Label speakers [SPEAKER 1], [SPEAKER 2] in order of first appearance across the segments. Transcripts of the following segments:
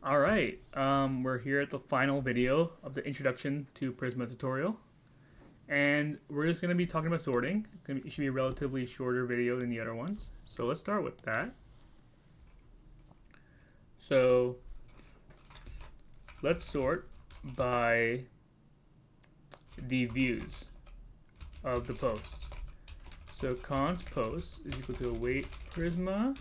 [SPEAKER 1] All right, we're here at the final video of the introduction to Prisma tutorial, and we're just going to be talking about sorting. It should be a relatively shorter video than the other ones, so let's start with that. So let's sort by the views of the posts. So const post is equal to await Prisma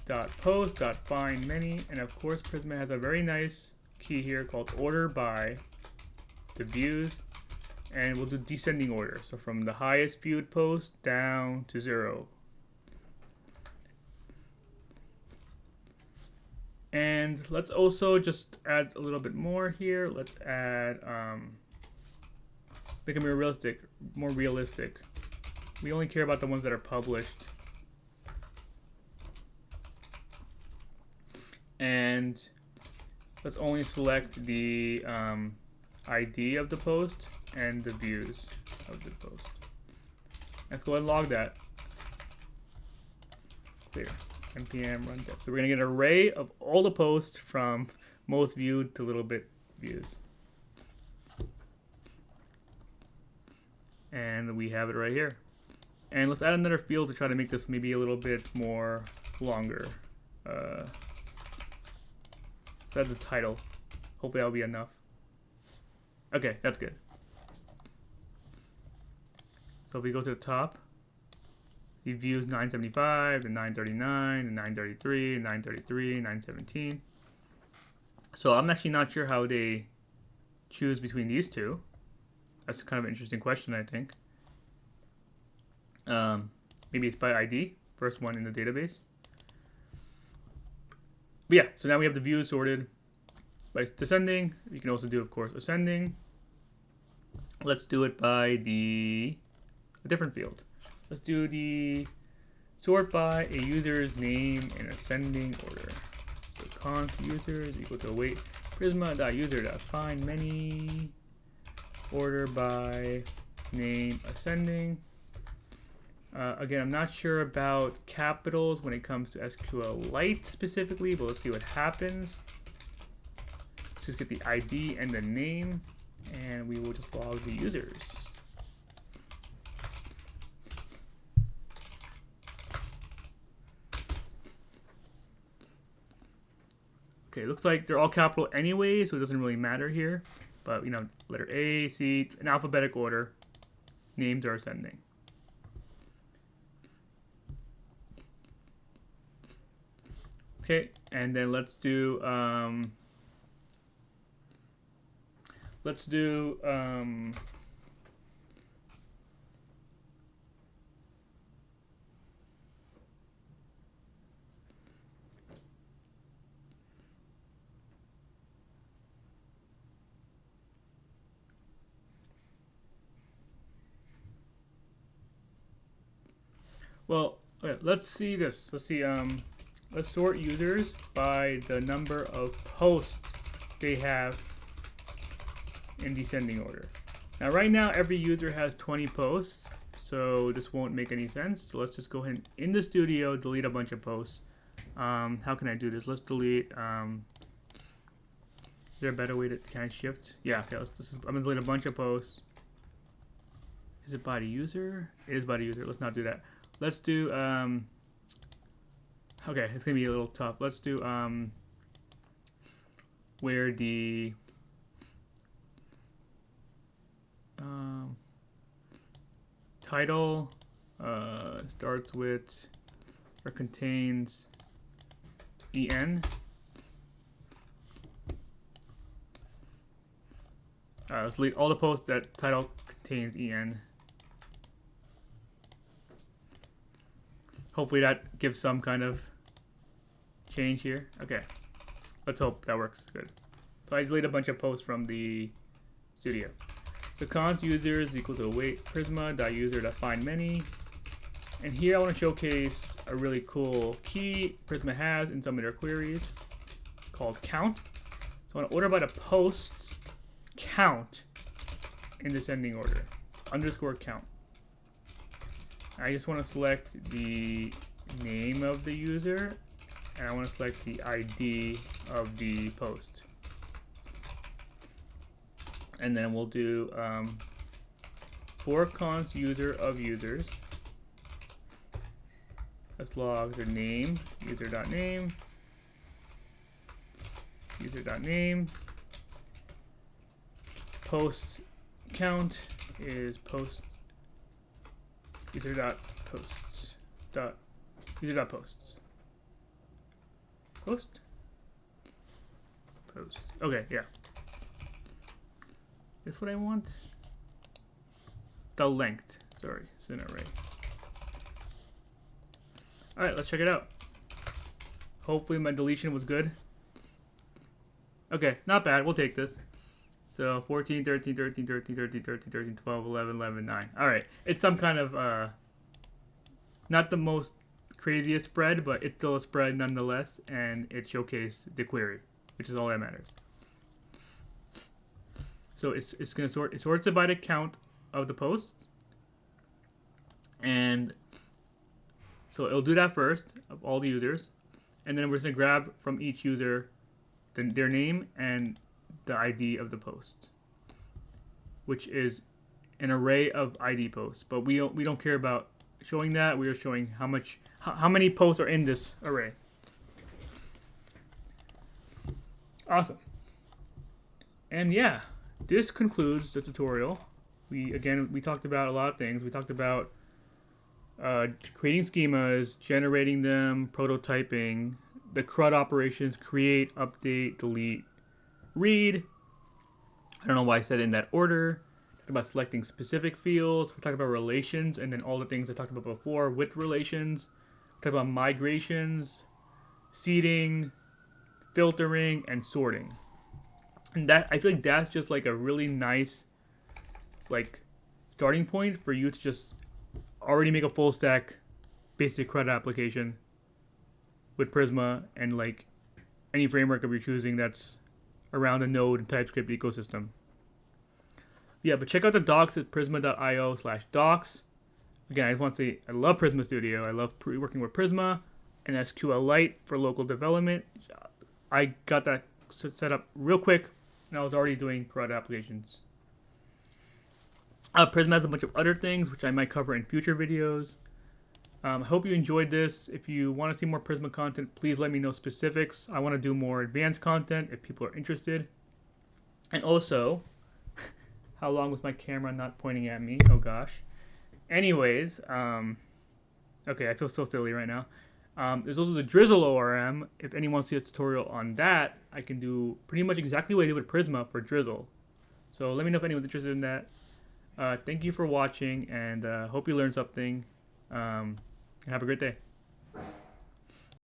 [SPEAKER 1] dot post dot find many, and of course Prisma has a very nice key here called order by the views, and we'll do descending order, so from the highest viewed post down to 0. And let's also just add a little bit more here. Let's add make them more realistic. We only care about the ones that are published. And let's only select the ID of the post and the views of the post. Let's go ahead and log that. Clear. npm run dev. So we're gonna get an array of all the posts from most viewed to little bit views. And we have it right here. And let's add another field to try to make this maybe a little bit more longer. Add the title. Hopefully that'll be enough. Okay, that's good. So if we go to the top, the views 975, and 939, and 933, and 933, 917. So I'm actually not sure how they choose between these two. That's kind of an interesting question, I think. Maybe it's by ID, first one in the database. But yeah, so now we have the views sorted by descending. You can also do, of course, ascending. Let's do it by a different field. Let's do the sort by a user's name in ascending order. So const user is equal to await prisma.user.find many order by name ascending. Again, I'm not sure about capitals when it comes to SQLite specifically, but let's see what happens. Let's just get the ID and the name, and we will just log the users. Okay, looks like they're all capital anyway, so it doesn't really matter here. But, you know, letter A, C, in alphabetic order, names are ascending. Okay, and then let's do well, okay, let's see this. Let's see let's sort users by the number of posts they have in descending order. Now right now every user has 20 posts, so this won't make any sense. So let's just go ahead and in the studio delete a bunch of posts. How can I do this? Let's delete is there a better way to kind of shift? Yeah, okay, I'm gonna delete a bunch of posts. Is it by the user? It is by the user. Let's not do that. Let's do okay, it's gonna be a little tough. Let's do where the title starts with or contains en. Let's delete all the posts that title contains en. Hopefully that gives some kind of change here. Okay, let's hope that works good. So I delete a bunch of posts from the studio. So const user is equal to await prisma.user.find many. And here I want to showcase a really cool key Prisma has in some of their queries called count. So I want to order by the posts count in descending order, underscore count. I just want to select the name of the user and I want to select the ID of the post. And then we'll do for const user of users. Let's log the name, user.name, user.name. Post count is post user.posts dot user.posts. Post? Post. Okay, yeah. That's what I want. The length. Sorry, it's an array. Alright, let's check it out. Hopefully my deletion was good. Okay, not bad. We'll take this. So 14, 13, 13, 13, 13, 13, 13, 12, 11, 11, 9. Alright, it's some kind of, not the most craziest spread, but it's still a spread nonetheless, and it showcased the query, which is all that matters. So it's going to sort, it sorts it by the count of the posts, and so it'll do that first of all the users, and then we're just going to grab from each user their name and the ID of the post, which is an array of ID posts. But we don't care about showing that. We are showing how many posts are in this array. Awesome. And yeah, this concludes the tutorial. We talked about a lot of things. We talked about creating schemas, generating them, prototyping, the CRUD operations, create, update, delete, read. I don't know why I said it in that order. We talked about selecting specific fields. We talked about relations, and then all the things I talked about before with relations. We talked about migrations, seeding, filtering, and sorting. And that, I feel like that's just like a really nice like starting point for you to just already make a full stack basic CRUD application with Prisma and like any framework of your choosing that's around the Node and TypeScript ecosystem. Yeah, but check out the docs at prisma.io/docs. Again, I just want to say I love Prisma Studio. I love working with Prisma and SQLite for local development. I got that set up real quick, and I was already doing CRUD applications. Prisma has a bunch of other things, which I might cover in future videos. I hope you enjoyed this. If you want to see more Prisma content, please let me know specifics. I want to do more advanced content if people are interested. And also, how long was my camera not pointing at me? Oh gosh. Anyways, okay, I feel so silly right now. There's also the Drizzle ORM. If anyone wants to see a tutorial on that, I can do pretty much exactly what I did with Prisma for Drizzle. So let me know if anyone's interested in that. Thank you for watching, and hope you learned something. And have a great day.